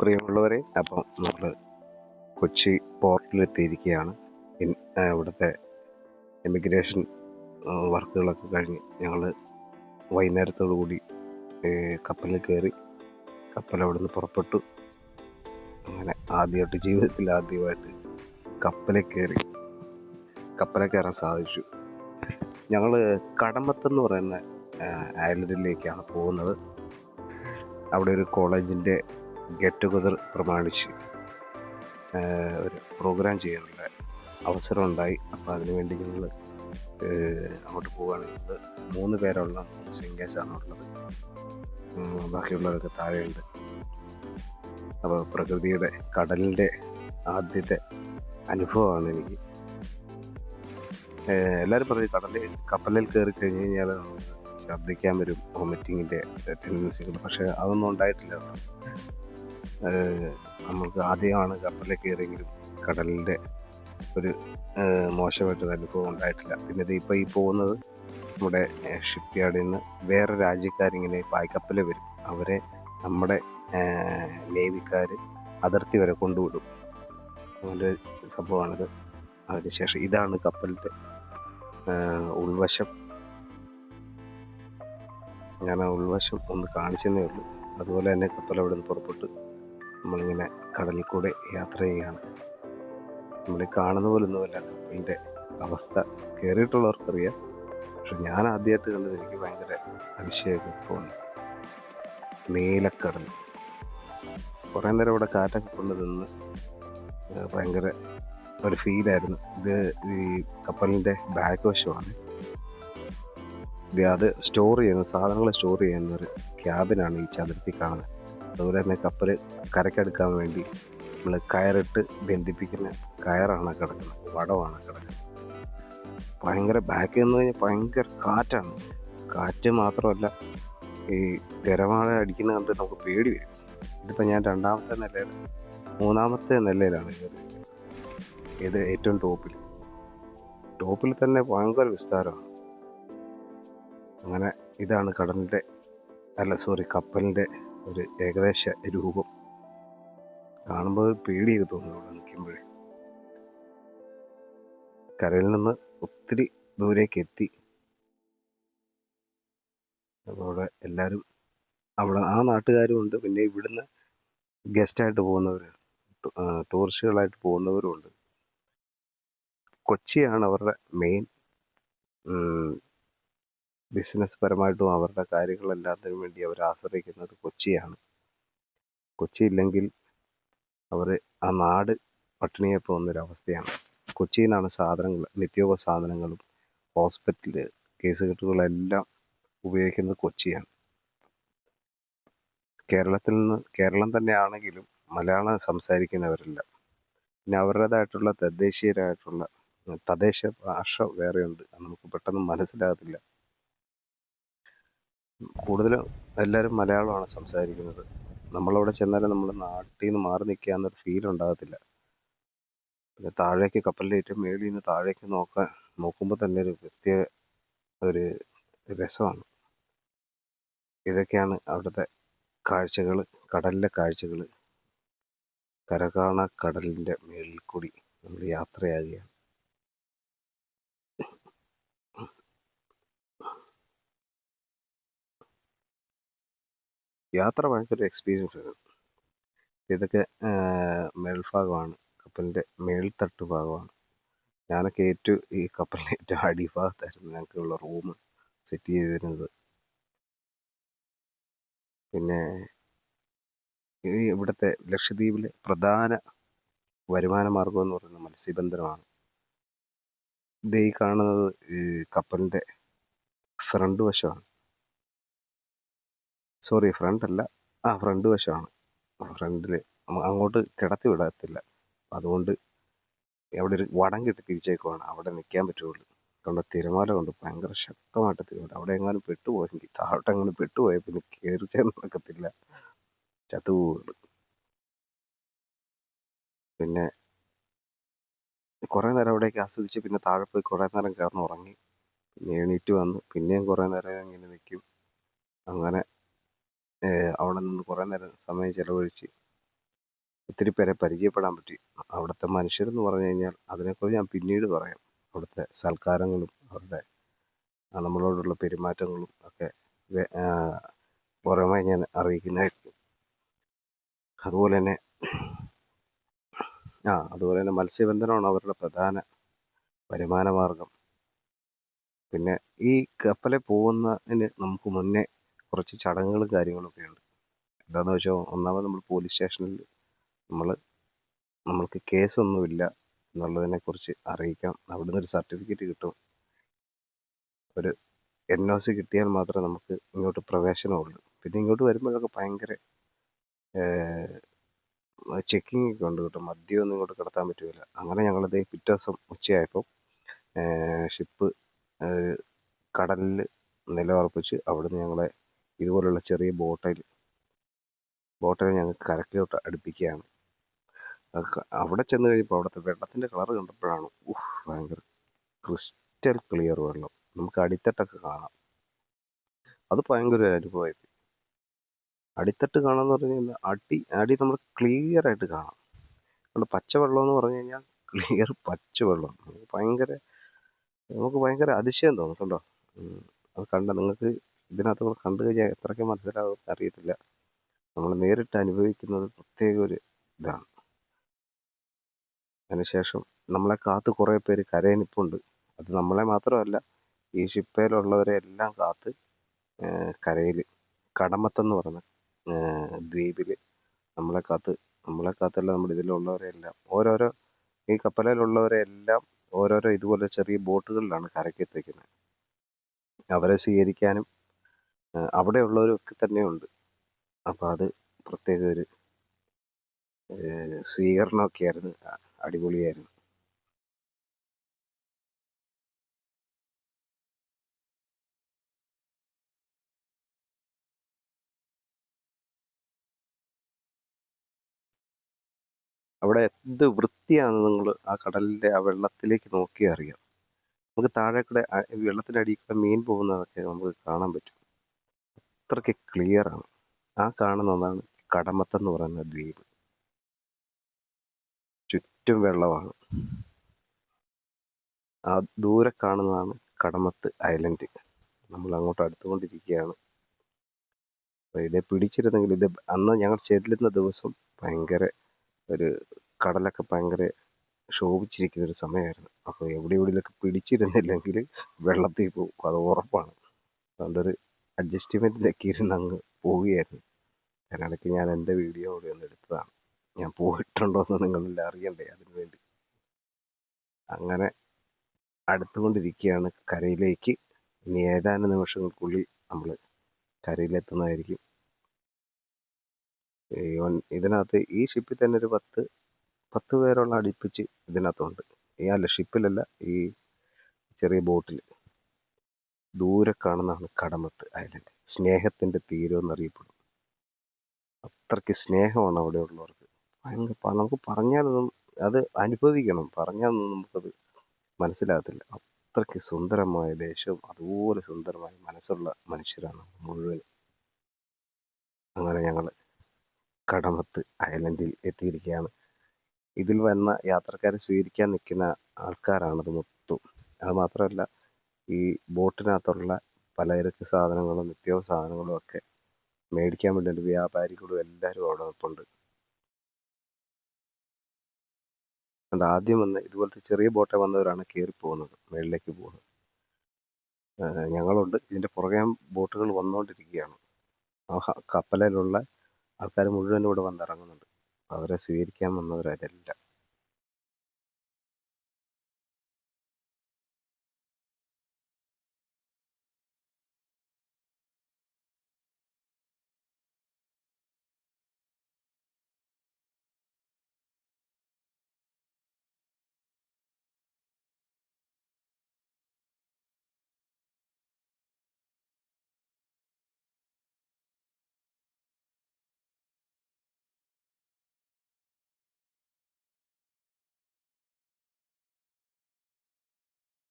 പ്രിയമുള്ളവരെ, അപ്പം നമ്മൾ കൊച്ചി പോർട്ടിലെത്തിയിരിക്കുകയാണ്. ഇവിടുത്തെ എമിഗ്രേഷൻ വർക്കുകളൊക്കെ കഴിഞ്ഞ് ഞങ്ങൾ വൈകുന്നേരത്തോടു കൂടി കപ്പലിൽ കയറി. കപ്പൽ അവിടെ നിന്ന് പുറപ്പെട്ടു. അങ്ങനെ ജീവിതത്തിൽ ആദ്യമായിട്ട് കപ്പലിൽ കയറാൻ സാധിച്ചു. ഞങ്ങൾ കടമത്തെന്ന് പറയുന്ന ഐലൻഡിലേക്കാണ് പോകുന്നത്. അവിടെ ഒരു കോളേജിൻ്റെ ഗെറ്റ് ടുഗദർ പ്രമാണിച്ച് ഒരു പ്രോഗ്രാം ചെയ്യാനുള്ള അവസരമുണ്ടായി. അപ്പോൾ അതിനുവേണ്ടി ഞങ്ങൾ അങ്ങോട്ട് പോവുകയാണെങ്കിൽ 3 പേരുള്ള സിംഗേഴ്സാണ് ഉള്ളത്. ബാക്കിയുള്ളവരൊക്കെ താഴെയുണ്ട്. അപ്പോൾ പ്രകൃതിയുടെ കടലിൻ്റെ ആദ്യത്തെ അനുഭവമാണ് എനിക്ക്. എല്ലാവരും പറയും കപ്പലിൽ കയറി കഴിഞ്ഞ് കഴിഞ്ഞാൽ നമുക്ക് ഛർദ്ദിക്കാൻ വരും, വോമിറ്റിങ്ങിൻ്റെ ടെൻഡൻസികൾ. പക്ഷേ അതൊന്നും ഉണ്ടായിട്ടില്ല. നമുക്ക് ആദ്യമാണ് കപ്പലിൽ കയറിയെങ്കിലും കടലിൻ്റെ ഒരു മോശമായിട്ടൊരു അനുഭവം ഉണ്ടായിട്ടില്ല. പിന്നെ ഇപ്പോൾ ഈ പോകുന്നത് നമ്മുടെ ഷിപ്പ് യാർഡിൽ നിന്ന് വേറെ രാജ്യക്കാരിങ്ങനെ പായ്ക്കപ്പലിൽ വരും. അവരെ നമ്മുടെ നേവിക്കാർ അതിർത്തി വരെ കൊണ്ടുവിടും. അങ്ങനെ ഒരു സംഭവമാണിത്. അതിനുശേഷം ഇതാണ് കപ്പലിൻ്റെ ഉൾവശം. ഞാൻ ആ ഉൾവശം ഒന്ന് കാണിച്ചെന്നേ ഉള്ളൂ. അതുപോലെ തന്നെ കപ്പൽ അവിടെ നിന്ന് പുറപ്പെട്ട് നമ്മളിങ്ങനെ കടലിൽ കൂടെ യാത്ര ചെയ്യുകയാണ്. നമ്മൾ കാണുന്ന പോലൊന്നുമല്ല കപ്പലിൻ്റെ അവസ്ഥ. കയറിയിട്ടുള്ളവർക്കറിയാം. പക്ഷെ ഞാൻ ആദ്യമായിട്ട് കണ്ടത് എനിക്ക് ഭയങ്കര അതിശയമൊക്കെ തോന്നി. നീലക്കടൽ. കുറേ നേരം ഇവിടെ കാറ്റൊക്കെ കൊണ്ട് നിന്ന് ഭയങ്കര ഒരു ഫീലായിരുന്നു. ഇത് ഈ കപ്പലിൻ്റെ ബാക്ക് വശമാണ്. അത് സാധനങ്ങൾ സ്റ്റോർ ചെയ്യുന്ന ഒരു ക്യാബിനാണ് ഈ ചതുരത്തി കാണുന്നത്. അതുപോലെ തന്നെ കപ്പൽ കരക്കെടുക്കാൻ വേണ്ടി നമ്മൾ കയറിട്ട് ബന്ധിപ്പിക്കുന്ന കയറാണ് കിടക്കുന്നത്, വടമാണ് കിടക്കുന്നത്. ഭയങ്കര ബാക്കിൽ നിന്ന് കഴിഞ്ഞാൽ ഭയങ്കര കാറ്റാണ്. കാറ്റ് മാത്രമല്ല, ഈ തിരമാല അടിക്കുന്ന കണ്ട് നമുക്ക് പേടി വരും. ഇതിപ്പോൾ ഞാൻ 2ാമത്തെ നിലയിൽ 3ാമത്തെ നിലയിലാണ് കയറിയത്. ഇത് ഏറ്റവും ടോപ്പിൽ തന്നെ ഭയങ്കര വിസ്താരമാണ്. അങ്ങനെ ഇതാണ് കപ്പലിൻ്റെ ഒരു ഏകദേശ രൂപം. കാണുമ്പോൾ പേടിയൊക്കെ തോന്നുന്നു അവിടെ നിൽക്കുമ്പോഴേ. കരയിൽ നിന്ന് ഒത്തിരി ദൂരേക്ക് എത്തി. അപ്പോൾ എല്ലാവരും അവിടെ ആ നാട്ടുകാരും ഉണ്ട്. പിന്നെ ഇവിടുന്ന് ഗസ്റ്റായിട്ട് പോകുന്നവർ, ടൂറിസ്റ്റുകളായിട്ട് പോകുന്നവരും ഉണ്ട്. കൊച്ചിയാണ് അവരുടെ മെയിൻ ബിസിനസ് പരമായിട്ടും അവരുടെ കാര്യങ്ങളെല്ലാത്തിനും വേണ്ടി അവർ ആശ്രയിക്കുന്നത് കൊച്ചിയാണ്. കൊച്ചി ഇല്ലെങ്കിൽ അവർ ആ നാട് പട്ടിണിയെ പോകുന്നൊരവസ്ഥയാണ്. കൊച്ചിയിൽ നിന്നാണ് നിത്യോപ സാധനങ്ങളും ഹോസ്പിറ്റൽ കേസുകെട്ടുകളെല്ലാം ഉപയോഗിക്കുന്നത് കൊച്ചിയാണ്. കേരളം തന്നെ ആണെങ്കിലും മലയാളം സംസാരിക്കുന്നവരില്ല. പിന്നെ അവരുടേതായിട്ടുള്ള തദ്ദേശ ഭാഷ വേറെയുണ്ട്. നമുക്ക് പെട്ടെന്ന് മനസ്സിലാകത്തില്ല. കൂടുതലും എല്ലാവരും മലയാളമാണ് സംസാരിക്കുന്നത്. നമ്മളവിടെ ചെന്നാലും നമ്മൾ നാട്ടിൽ നിന്ന് മാറി നിൽക്കുക എന്നൊരു ഫീൽ ഉണ്ടാകത്തില്ല. പിന്നെ താഴേക്ക് കപ്പലിൻ്റെ ഏറ്റവും മേളിൽ നിന്ന് താഴേക്ക് നോക്കുമ്പോൾ തന്നെ ഒരു പ്രത്യേക ഒരു രസമാണ്. ഇതൊക്കെയാണ് അവിടുത്തെ കാഴ്ചകൾ, കടലിലെ കാഴ്ചകൾ. കടലിൻ്റെ മേളിൽ കൂടി നമ്മൾ യാത്രയാകുകയാണ്. യാത്ര ഭയങ്കര എക്സ്പീരിയൻസ് ആണ്. ഇതൊക്കെ മേൽഭാഗമാണ്, കപ്പലിൻ്റെ മേൽത്തട്ട് ഭാഗമാണ്. ഞാനൊക്കെ ഈ കപ്പലിൻ്റെ ഏറ്റവും അടിഭാഗത്തായിരുന്നു ഞങ്ങൾക്കുള്ള റൂം സെറ്റ് ചെയ്തിരുന്നത്. പിന്നെ ഇവിടുത്തെ ലക്ഷദ്വീപിലെ പ്രധാന വരുമാന മാർഗം എന്ന് പറയുന്നത് മത്സ്യബന്ധനമാണ്. ഇത് ഈ കാണുന്നത് ഈ കപ്പലിൻ്റെ ഫ്രണ്ട് വശമാണ്. ഫ്രണ്ട് വശമാണ്. ഫ്രണ്ടിൽ അങ്ങോട്ട് കിടത്തി വിടത്തില്ല. അതുകൊണ്ട് അവിടെ ഒരു വടം കെട്ടി തിരിച്ചേക്കുവാണ്. അവിടെ നിൽക്കാൻ പറ്റുള്ളൂ. അതുകൊണ്ട് തിരമാല കൊണ്ട് ഭയങ്കര ശക്തമായിട്ട് തിരമാല. അവിടെ എങ്ങാനും പെട്ടുപോയെങ്കിൽ, താഴോട്ടെങ്ങാനും പെട്ടുപോയാൽ പിന്നെ കയറി നടക്കത്തില്ല, ചത്തുപോകുള്ളൂ. പിന്നെ കുറേ നേരം അവിടേക്ക് ആസ്വദിച്ച് പിന്നെ താഴെ പോയി കുറേ നേരം കിടന്നുറങ്ങി. പിന്നെ എണീറ്റ് വന്ന് പിന്നെയും കുറേ നേരം ഇങ്ങനെ നിൽക്കും. അങ്ങനെ അവിടെ നിന്ന് കുറേ നേരം സമയം ചിലവഴിച്ച് ഒത്തിരി പേരെ പരിചയപ്പെടാൻ പറ്റി. അവിടുത്തെ മനുഷ്യരെന്ന് പറഞ്ഞു കഴിഞ്ഞാൽ അതിനെക്കുറിച്ച് ഞാൻ പിന്നീട് പറയാം. അവിടുത്തെ സൽക്കാരങ്ങളും അവരുടെ നമ്മളോടുള്ള പെരുമാറ്റങ്ങളും ഒക്കെ പുറമെ ഞാൻ അറിയിക്കുന്നതായിരിക്കും. അതുപോലെ തന്നെ മത്സ്യബന്ധനമാണ് അവരുടെ പ്രധാന വരുമാന മാർഗം. പിന്നെ ഈ കപ്പലിൽ പോകുന്നതിന് നമുക്ക് മുന്നേ കുറച്ച് ചടങ്ങുകളും കാര്യങ്ങളൊക്കെ ഉണ്ട്. എന്താണെന്ന് വെച്ചാൽ, ഒന്നാമത് നമ്മൾ പോലീസ് സ്റ്റേഷനിൽ നമ്മൾക്ക് കേസൊന്നുമില്ല എന്നുള്ളതിനെക്കുറിച്ച് അറിയിക്കാം. അവിടുന്ന് ഒരു സർട്ടിഫിക്കറ്റ് കിട്ടും. ഒരു NOC കിട്ടിയാൽ മാത്രമേ നമുക്ക് ഇങ്ങോട്ട് പ്രവേശനമുള്ളൂ. പിന്നെ ഇങ്ങോട്ട് വരുമ്പോഴൊക്കെ ഭയങ്കര ചെക്കിങ് ഒക്കെ ഉണ്ട് കേട്ടോ. മദ്യമൊന്നും ഇങ്ങോട്ട് കടത്താൻ പറ്റില്ല. അങ്ങനെ ഞങ്ങളത് പിറ്റേ ദിവസം ഉച്ചയായപ്പോൾ ഷിപ്പ് കടലിൽ നിലയുറപ്പിച്ച് അവിടുന്ന് ഞങ്ങളെ ഇതുപോലുള്ള ചെറിയ ബോട്ടിൽ ഞങ്ങൾ കരക്കിലോട്ട് അടുപ്പിക്കുകയാണ്. അവിടെ ചെന്ന് കഴിഞ്ഞപ്പോൾ അവിടുത്തെ വെള്ളത്തിൻ്റെ കളർ കണ്ടപ്പോഴാണ് ഭയങ്കര ക്രിസ്റ്റൽ ക്ലിയർ വെള്ളം. നമുക്ക് അടിത്തട്ടൊക്കെ കാണാം. അത് ഭയങ്കര ഒരു അനുഭവമായിരുന്നു. അടിത്തട്ട് കാണാന്ന് പറഞ്ഞു കഴിഞ്ഞാൽ അടി നമ്മൾ ക്ലിയർ ആയിട്ട് കാണാം. നമ്മൾ പച്ചവെള്ളം എന്ന് പറഞ്ഞു കഴിഞ്ഞാൽ ക്ലിയർ പച്ചവെള്ളം. നമുക്ക് ഭയങ്കര അതിശയം തോന്നും കണ്ടോ. അത് നിങ്ങൾക്ക് ഇതിനകത്ത് കണ്ടു കഴിഞ്ഞാൽ എത്രയ്ക്ക് മനസ്സിലാവും അറിയത്തില്ല. നമ്മൾ നേരിട്ട് അനുഭവിക്കുന്നത് പ്രത്യേക ഒരു ഇതാണ്. അതിനുശേഷം നമ്മളെ കാത്ത് കുറേ പേര് കരയിൽ നിൽപ്പുണ്ട്. അത് നമ്മളെ മാത്രമല്ല, ഈ ഷിപ്പയിലുള്ളവരെ എല്ലാം കാത്ത് കരയിൽ കടമത്തെന്ന് പറഞ്ഞ ദ്വീപിൽ നമ്മളെ കാത്തല്ല, നമ്മുടെ ഇതിലുള്ളവരെല്ലാം ഈ കപ്പലിലുള്ളവരെല്ലാം ഓരോരോ ഇതുപോലെ ചെറിയ ബോട്ടുകളിലാണ് കരയ്ക്ക് എത്തിക്കുന്നത്. അവരെ സ്വീകരിക്കാനും അവിടെയുള്ളവരൊക്കെ തന്നെയുണ്ട്. അപ്പോൾ അത് പ്രത്യേക ഒരു സ്വീകരണമൊക്കെ ആയിരുന്നു. അടിപൊളിയായിരുന്നു. അവിടെ എന്ത് വൃത്തിയാണെന്ന് നിങ്ങൾ ആ കടലിൻ്റെ ആ വെള്ളത്തിലേക്ക് നോക്കിയാൽ അറിയാം. നമുക്ക് താഴെ കൂടെ വെള്ളത്തിൻ്റെ അടിയിൽ കൂടെ മീൻ പോകുന്നതൊക്കെ നമുക്ക് കാണാൻ പറ്റും. അത്രയ്ക്ക് ക്ലിയറാണ്. ആ കാണുന്നതാണ് കടമത്തെന്ന് പറയുന്ന ദ്വീപ്. ചുറ്റും വെള്ളമാണ്. ആ ദൂരെ കാണുന്നതാണ് കടമത്ത് ഐലൻഡ്. നമ്മൾ അങ്ങോട്ട് അടുത്തുകൊണ്ടിരിക്കുകയാണ്. ഇതേ പിടിച്ചിരുന്നെങ്കിൽ അന്ന് ഞങ്ങൾ ചെല്ലുന്ന ദിവസം ഭയങ്കര ഒരു കടലൊക്കെ ഭയങ്കര ശോഭിച്ചിരിക്കുന്ന ഒരു സമയമായിരുന്നു. അപ്പോൾ എവിടെയെങ്കിലുമൊക്കെ പിടിച്ചിരുന്നില്ലെങ്കിൽ വെള്ളത്തിൽ പോകും, അത് ഉറപ്പാണ്. അതുകൊണ്ട് ഒരു അഡ്ജസ്റ്റ്മെൻറ്റിലൊക്കെ ഇരുന്ന് അങ്ങ് പോവുകയായിരുന്നു. അതിനിടയ്ക്ക് ഞാൻ എൻ്റെ വീഡിയോ കൂടി ഒന്ന് എടുത്തതാണ്. ഞാൻ പോയിട്ടുണ്ടോ എന്ന് നിങ്ങളെല്ലാം അറിയണ്ടേ, അതിനു വേണ്ടി. അങ്ങനെ അടുത്തുകൊണ്ടിരിക്കുകയാണ് കരയിലേക്ക്. ഇനി ഏതാനും നിമിഷങ്ങൾക്കുള്ളിൽ നമ്മൾ കരയിലെത്തുന്നതായിരിക്കും. ഇതിനകത്ത് ഈ ഷിപ്പിൽ തന്നെ ഒരു 10 പേരോളം അടുപ്പിച്ച് ഇതിനകത്തുണ്ട്. അല്ല, ഷിപ്പിലല്ല, ഈ ചെറിയ ബോട്ടിൽ. ദൂരെ കാണുന്നതാണ് കടമത്ത് ഐലൻഡ്. സ്നേഹത്തിൻ്റെ തീരം എന്നറിയപ്പെടും. അത്രയ്ക്ക് സ്നേഹമാണ് അവിടെ ഉള്ളവർക്ക്. നമുക്ക് പറഞ്ഞാലൊന്നും അത് അനുഭവിക്കണം. പറഞ്ഞാലൊന്നും നമുക്കത് മനസ്സിലാകത്തില്ല. അത്രയ്ക്ക് സുന്ദരമായ ദേശവും അതുപോലെ സുന്ദരമായ മനസ്സുള്ള മനുഷ്യരാണ് മുഴുവൻ. അങ്ങനെ ഞങ്ങൾ കടമത്ത് ഐലൻഡിൽ എത്തിയിരിക്കുകയാണ്. ഇതിൽ വന്ന യാത്രക്കാരെ സ്വീകരിക്കാൻ നിൽക്കുന്ന ആൾക്കാരാണത് മൊത്തം. അത് മാത്രമല്ല, ഈ ബോട്ടിനകത്തുള്ള പലചരക്ക് സാധനങ്ങളും നിത്യോപ സാധനങ്ങളും ഒക്കെ മേടിക്കാൻ വേണ്ടി വ്യാപാരികളും എല്ലാവരും അവിടെ നിൽപ്പുണ്ട്. അതുകൊണ്ട് ആദ്യം വന്ന് ഇതുപോലത്തെ ചെറിയ ബോട്ടിൽ വന്നവരാണ് കയറിപ്പോകുന്നത്, മേളിലേക്ക് പോകുന്നത്. ഞങ്ങളുണ്ട്. ഇതിൻ്റെ പുറകെ ബോട്ടുകൾ വന്നുകൊണ്ടിരിക്കുകയാണ്. ആ കപ്പലിലുള്ള ആൾക്കാർ മുഴുവൻ ഇവിടെ വന്നിറങ്ങുന്നുണ്ട്. അവരെ സ്വീകരിക്കാൻ വന്നവരതെല്ലാം.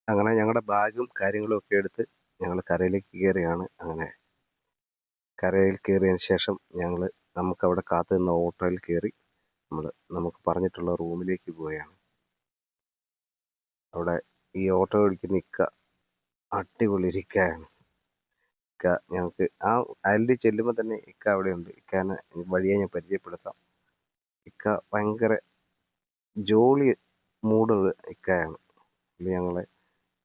അങ്ങനെ ഞങ്ങളുടെ ബാഗും കാര്യങ്ങളും ഒക്കെ എടുത്ത് ഞങ്ങൾ കരയിലേക്ക് കയറിയാണ്. അങ്ങനെ കരയിൽ കയറിയതിന് ശേഷം നമുക്കവിടെ കാത്തു നിന്ന ഓട്ടോയിൽ കയറി നമുക്ക് പറഞ്ഞിട്ടുള്ള റൂമിലേക്ക് പോവുകയാണ്. അവിടെ ഈ ഓട്ടോ ഓടിക്കുന്ന ഇക്ക അടിപൊളി ഒരു ഇക്കയാണ്. ഇക്ക ഞങ്ങൾക്ക് ആ ഐലൻഡിൽ ചെല്ലുമ്പോൾ തന്നെ ഇക്ക അവിടെയുണ്ട്. ഇക്കാനെ വഴിയെ ഞാൻ പരിചയപ്പെടുത്താം. ഇക്ക ഭയങ്കര ജോളി മൂടുള്ള ഇക്കയാണ്.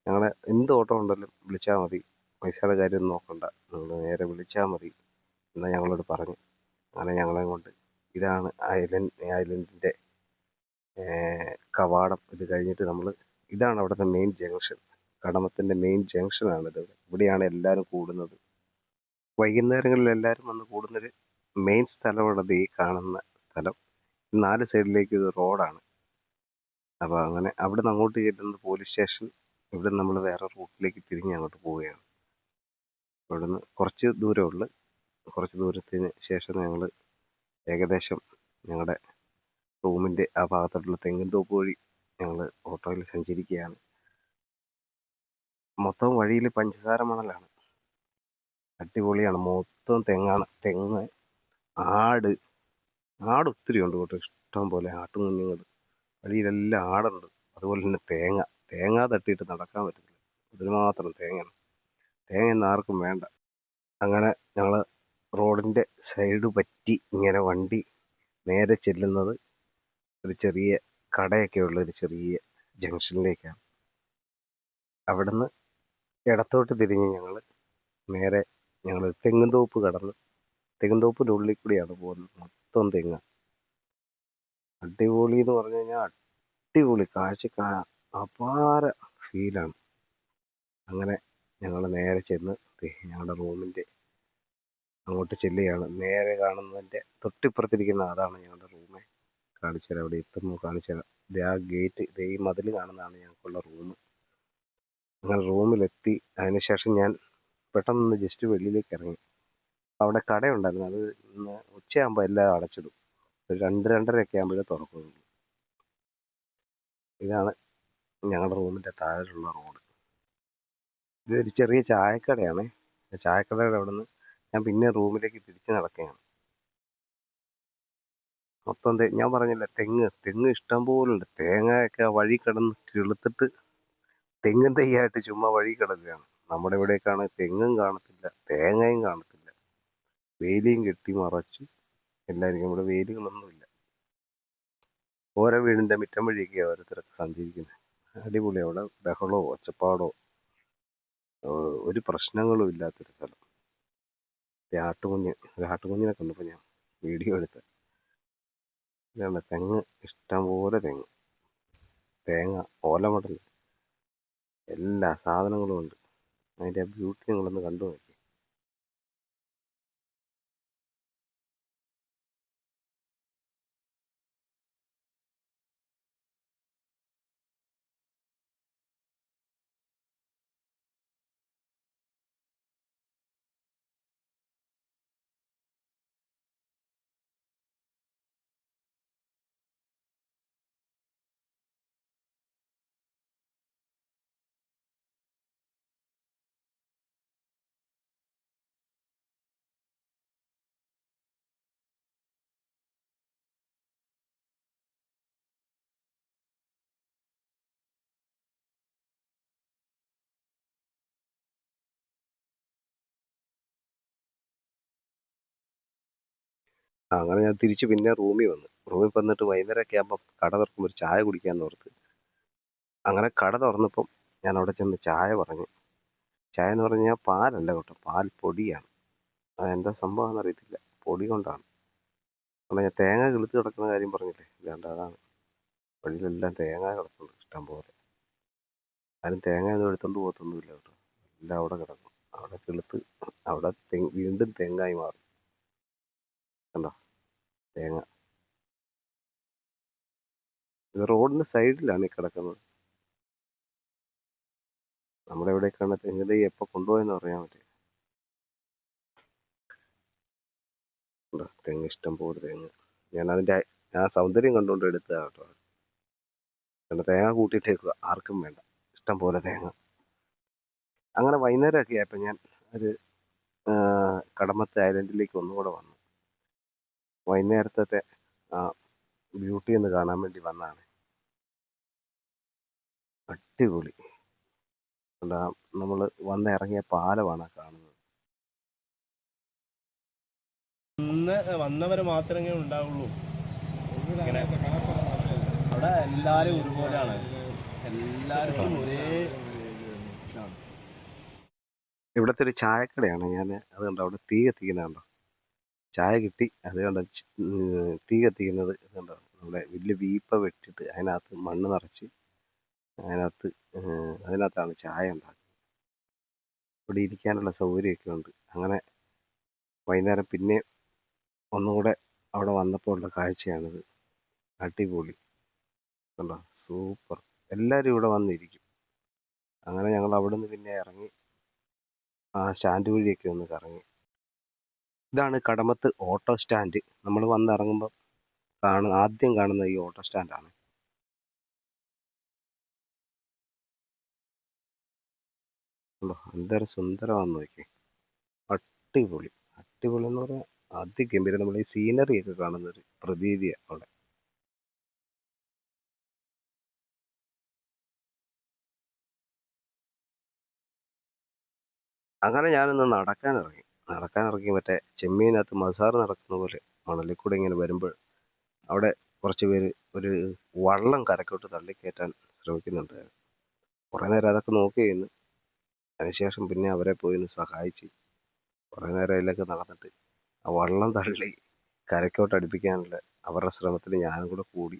ഞങ്ങളെ എന്ത് ഓട്ടം ഉണ്ടെങ്കിലും വിളിച്ചാൽ മതി, പൈസയുടെ കാര്യമൊന്നും നോക്കണ്ട, നിങ്ങൾ നേരെ വിളിച്ചാൽ മതി എന്ന് ഞങ്ങളോട് പറഞ്ഞു. അങ്ങനെ ഞങ്ങളെ കൊണ്ട് ഇതാണ് ഐലൻഡിൻ്റെ കവാടം. ഇത് കഴിഞ്ഞിട്ട് ഇതാണ് അവിടുത്തെ മെയിൻ ജംഗ്ഷൻ. കടമത്തിൻ്റെ മെയിൻ ജംഗ്ഷനാണിത്. ഇവിടെയാണ് എല്ലാവരും കൂടുന്നത്. വൈകുന്നേരങ്ങളിൽ എല്ലാവരും വന്ന് കൂടുന്നൊരു മെയിൻ സ്ഥലമാണത്, ഈ കാണുന്ന സ്ഥലം. 4 സൈഡിലേക്ക് ഇത് റോഡാണ്. അപ്പോൾ അങ്ങനെ അവിടെ നിന്ന് അങ്ങോട്ട് ചെല്ലുന്നത് പോലീസ് സ്റ്റേഷൻ. ഇവിടെ നമ്മൾ വേറെ റൂട്ടിലേക്ക് തിരിഞ്ഞ് അങ്ങോട്ട് പോവുകയാണ്. അവിടെ നിന്ന് കുറച്ച് ദൂരമുള്ളു. കുറച്ച് ദൂരത്തിന് ശേഷം ഞങ്ങൾ ഏകദേശം ഞങ്ങളുടെ റൂമിൻ്റെ ആ ഭാഗത്തോട്ടുള്ള തെങ്ങിൻതോപ്പ് വഴി ഞങ്ങൾ ഓട്ടോയിൽ സഞ്ചരിക്കുകയാണ്. മൊത്തം വഴിയിൽ പഞ്ചസാര മണലാണ്. അടിപൊളിയാണ്. മൊത്തം തെങ്ങാണ്. തെങ്ങ്, ആട് ഒത്തിരി ഉണ്ട് കേട്ടോ, ഇഷ്ടം പോലെ ആട്ടുകുഞ്ഞുങ്ങൾ. വഴിയിലെല്ലാം ആടുണ്ട്. അതുപോലെ തന്നെ തേങ്ങ തട്ടിയിട്ട് നടക്കാൻ പറ്റത്തില്ല, അതിന് മാത്രം തേങ്ങയാണ്. തേങ്ങയൊന്നും ആർക്കും വേണ്ട. അങ്ങനെ ഞങ്ങൾ റോഡിൻ്റെ സൈഡ് പറ്റി ഇങ്ങനെ വണ്ടി നേരെ ചെല്ലുന്നത് ഒരു ചെറിയ കടയൊക്കെ ഉള്ള ഒരു ചെറിയ ജംഗ്ഷനിലേക്കാണ്. അവിടുന്ന് ഇടത്തോട്ട് തിരിഞ്ഞ് നേരെ ഞങ്ങൾ തെങ്ങുംതോപ്പ് കടന്ന് തെങ്ങുംതോപ്പിൻ്റെ ഉള്ളിൽ കൂടിയാണ് പോകുന്നത്. മൊത്തം തെങ്ങ. അടിപൊളി എന്ന് പറഞ്ഞു കഴിഞ്ഞാൽ അടിപൊളി കാഴ്ച, അപാര ഫീലാണ്. അങ്ങനെ ഞങ്ങൾ നേരെ ചെന്ന് ഞങ്ങളുടെ റൂമിൻ്റെ അങ്ങോട്ട് ചെല്ലുകയാണ്. നേരെ കാണുന്നതിൻ്റെ തൊട്ടിപ്പുറത്തിരിക്കുന്ന അതാണ് ഞങ്ങളുടെ റൂമ്. കാണിച്ചു തരാം. അവിടെ എത്തുമ്പോൾ കാണിച്ചു തരാം. ഇത് ആ ഗേറ്റ്, ഇത് ഈ മതിൽ കാണുന്നതാണ് ഞങ്ങൾക്കുള്ള റൂം. അങ്ങനെ റൂമിലെത്തി. അതിനുശേഷം ഞാൻ പെട്ടെന്ന് ജസ്റ്റ് വെളിയിലേക്ക് ഇറങ്ങി. അവിടെ കടയുണ്ടായിരുന്നു. അത് ഇന്ന് ഉച്ചയാകുമ്പോൾ എല്ലാം അടച്ചിടും. ഒരു 2-2:30 ഒക്കെ ആകുമ്പോഴേ തുറക്കുള്ളൂ. ഇതാണ് ഞങ്ങളുടെ റൂമിൻ്റെ താഴെയുള്ള റോഡ്. ഇതൊരു ചെറിയ ചായക്കടയാണ്. ചായക്കടയുടെ അവിടെ നിന്ന് ഞാൻ പിന്നെ റൂമിലേക്ക് തിരിച്ച് നടക്കുകയാണ്. മൊത്തം ഞാൻ പറഞ്ഞില്ല, തെങ്ങ് ഇഷ്ടം പോലുണ്ട്. തേങ്ങയൊക്കെ വഴി കിടന്ന് കിളുത്തിട്ട് തെങ്ങും തൈയായിട്ട് ചുമ്മാ വഴി കിടക്കുകയാണ്. നമ്മുടെ ഇവിടേക്കാണ് തെങ്ങും കാണത്തില്ല, തേങ്ങയും കാണത്തില്ല. വേലിയും കെട്ടി മറച്ചു എല്ലാവർക്കും. ഇവിടെ വേലികളൊന്നുമില്ല. ഓരോ വീടിൻ്റെ മുറ്റം വഴിയൊക്കെയാണ് ഓരോരുത്തരൊക്കെ സഞ്ചരിക്കുന്നത്. അടിപൊളി. അവിടെ ബഹളോ ഒച്ചപ്പാടോ ഒരു പ്രശ്നങ്ങളും ഇല്ലാത്തൊരു സ്ഥലം. ആട്ടുകുഞ്ഞിനെ കണ്ടപ്പോൾ ഞാൻ വീഡിയോ എടുത്ത്. ഇതാണ് തെങ്ങ്, ഇഷ്ടംപോലെ തേങ്ങ, ഓലമടൽ, എല്ലാ സാധനങ്ങളും ഉണ്ട്. അതിൻ്റെ ആ ബ്യൂട്ടി നിങ്ങളൊന്ന് കണ്ടു നോക്കി. അങ്ങനെ ഞാൻ തിരിച്ച് പിന്നെ റൂമിൽ വന്നിട്ട് വൈകുന്നേരമൊക്കെ ആകുമ്പോൾ കട തുറക്കുമ്പോൾ ഒരു ചായ കുടിക്കാമെന്ന് ഓർത്ത്. അങ്ങനെ കട തുറന്നപ്പം ഞാൻ അവിടെ ചെന്ന് ചായ പറഞ്ഞു. ചായ എന്ന് പറഞ്ഞു കഴിഞ്ഞാൽ പാലല്ല കേട്ടോ, പാൽ പൊടിയാണ്. അതെന്താ സംഭവമാണെന്ന് അറിയത്തില്ല, പൊടി കൊണ്ടാണ്. കാരണം ഞാൻ തേങ്ങ കിളുത്ത് കിടക്കുന്ന കാര്യം പറഞ്ഞില്ലേ, ഇല്ലാണ്ട് അതാണ്. വഴിയിലെല്ലാം തേങ്ങ കിടക്കുന്നുണ്ട് ഇഷ്ടം പോലെ. ആരും തേങ്ങയൊന്നും എടുത്തോണ്ട് പോകത്തൊന്നുമില്ല കേട്ടോ, എല്ലാം അവിടെ കിടക്കും. അവിടെ കിളുത്ത് അവിടെ വീണ്ടും തേങ്ങായി മാറും. കണ്ടോ തേങ്ങ. ഇത് റോഡിൻ്റെ സൈഡിലാണ് ഈ കിടക്കുന്നത്. നമ്മുടെ ഇവിടേക്കാണ് തെങ്ങ് തൈ എപ്പോൾ കൊണ്ടുപോയെന്ന് അറിയാൻ പറ്റില്ല. തെങ്ങ്, ഇഷ്ടം പോലെ തെങ്ങ്. ആ സൗന്ദര്യം കണ്ടുകൊണ്ട് എടുത്തതാണ് കേട്ടോ. കാരണം തേങ്ങ കൂട്ടിയിട്ടേക്കുക, ആർക്കും വേണ്ട, ഇഷ്ടം പോലെ തേങ്ങ. അങ്ങനെ വൈകുന്നേരമൊക്കെ ആയപ്പോൾ ഞാൻ ഒരു കടമത്തെ ഐലൻഡിലേക്ക് ഒന്നുകൂടെ വന്നു. വൈകുന്നേരത്തെ ബ്യൂട്ടി ഒന്ന് കാണാൻ വേണ്ടി വന്നതാണ്. അടിപൊളി. നമ്മൾ വന്നിറങ്ങിയ പാലമാണ് കാണുന്നത്. വന്നവരെ മാത്രമേ ഉണ്ടാവുള്ളൂ. അവിടെ എല്ലാവരും ഒരുപോലെയാണ്, എല്ലാവർക്കും ഒരേ. ഇവിടുത്തെ ഒരു ചായക്കടയാണ്. ഞാൻ അത് കണ്ടോ, അവിടെ തീ കത്തിക്കുന്നത് കണ്ടോ, ചായ കിട്ടി. അത് കണ്ടോ, തീ കത്തിക്കുന്നത് കണ്ടോ, നമ്മുടെ വലിയ വീപ്പ വെട്ടിട്ട് അതിനകത്ത് മണ്ണ് നിറച്ച് അതിനകത്താണ് ചായ ഉണ്ടാക്കുന്നത്. ഇവിടെ ഇരിക്കാനുള്ള സൗകര്യമൊക്കെ ഉണ്ട്. അങ്ങനെ വൈകുന്നേരം പിന്നെ ഒന്നുകൂടെ അവിടെ വന്നപ്പോൾ ഉള്ള കാഴ്ചയാണിത്. അടിപൊളി കണ്ടോ, സൂപ്പർ. എല്ലാവരും ഇവിടെ വന്നിരിക്കും. അങ്ങനെ ഞങ്ങൾ അവിടെ നിന്ന് പിന്നെ ഇറങ്ങി ആ സ്റ്റാൻഡ് വഴിയൊക്കെ ഒന്ന് കറങ്ങി. ഇതാണ് കടമത്ത് ഓട്ടോ സ്റ്റാൻഡ്. നമ്മൾ വന്നിറങ്ങുമ്പോൾ ആദ്യം കാണുന്ന ഈ ഓട്ടോ സ്റ്റാൻഡാണ്. എന്തൊരു സുന്ദരമാണെന്ന് നോക്കി. അടിപൊളി അടിപൊളി എന്ന് പറഞ്ഞാൽ അതിഗംഭീരം. നമ്മൾ ഈ സീനറി ഒക്കെ കാണുന്ന ഒരു പ്രതീതിയാണ് അവിടെ. അങ്ങനെ ഞാനൊന്ന് നടക്കാനിറങ്ങി മറ്റേ ചെമ്മീനകത്ത് മസാറ് നടക്കുന്ന പോലെ മണലിൽ കൂടെ ഇങ്ങനെ വരുമ്പോൾ അവിടെ കുറച്ച് പേര് ഒരു വള്ളം കരക്കോട്ട് തള്ളിക്കയറ്റാൻ ശ്രമിക്കുന്നുണ്ടായിരുന്നു. കുറേ നേരം അതൊക്കെ നോക്കി നിന്ന് അതിനുശേഷം പിന്നെ അവരെ പോയി ഒന്ന് സഹായിച്ച് കുറേ നേരം അതിലൊക്കെ നടന്നിട്ട് ആ വള്ളം തള്ളി കരക്കോട്ട് അടുപ്പിക്കാനുള്ള അവരുടെ ശ്രമത്തിൽ ഞാനും കൂടെ കൂടി.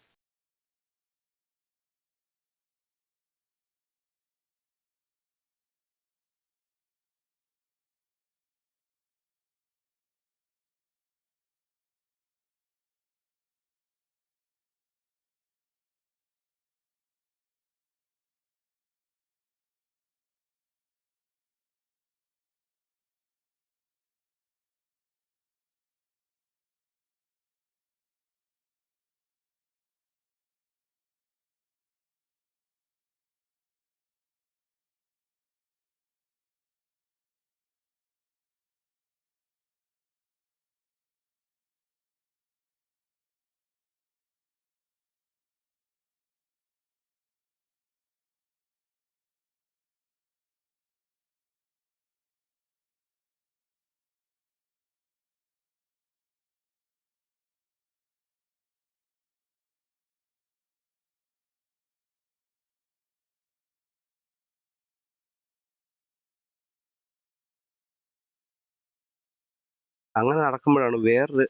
അങ്ങനെ നടക്കുമ്പോഴാണ് വേറൊരു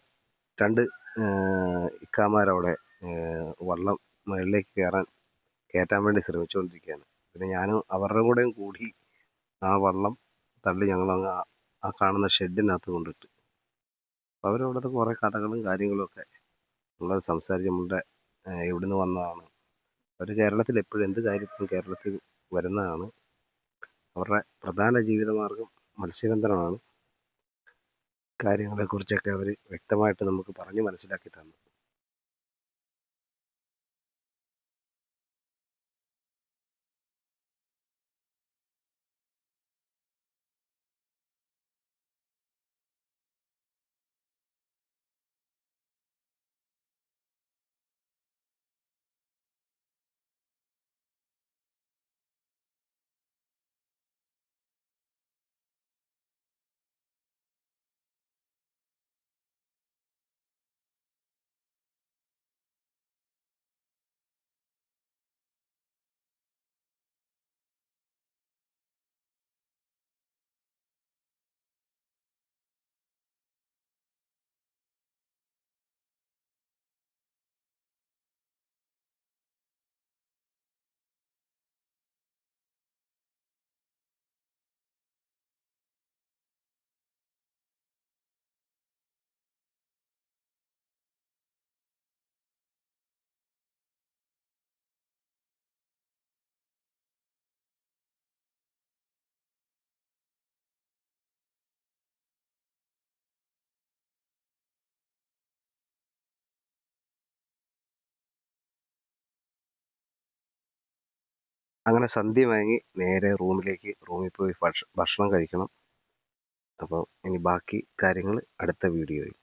രണ്ട് ഇക്കാമാരവിടെ വള്ളം മുകളിലേക്ക് കയറ്റാൻ വേണ്ടി ശ്രമിച്ചുകൊണ്ടിരിക്കുകയാണ്. പിന്നെ ഞാനും അവരുടെ കൂടെയും കൂടി ആ വള്ളം തള്ളി ഞങ്ങളങ്ങ് ആ കാണുന്ന ഷെഡിനകത്ത് കൊണ്ടിട്ട്. അപ്പോൾ അവരവിടുത്തെ കുറേ കഥകളും കാര്യങ്ങളുമൊക്കെ നമ്മൾ സംസാരിച്ച് നമ്മളുടെ എവിടുന്ന് വന്നതാണ്. അവർ കേരളത്തിൽ എപ്പോഴും എന്ത് കാര്യത്തിനും കേരളത്തിൽ വരുന്നതാണ്. അവരുടെ പ്രധാന ജീവിതമാർഗം മത്സ്യബന്ധനമാണ്. കാര്യങ്ങളെക്കുറിച്ചൊക്കെ അവർ വ്യക്തമായിട്ട് നമുക്ക് പറഞ്ഞ് മനസ്സിലാക്കി തന്നു. അങ്ങനെ സന്ധ്യ വാങ്ങി നേരെ റൂമിൽ പോയി ഭക്ഷണം കഴിക്കണം. അപ്പോൾ ഇനി ബാക്കി കാര്യങ്ങൾ അടുത്ത വീഡിയോയിൽ.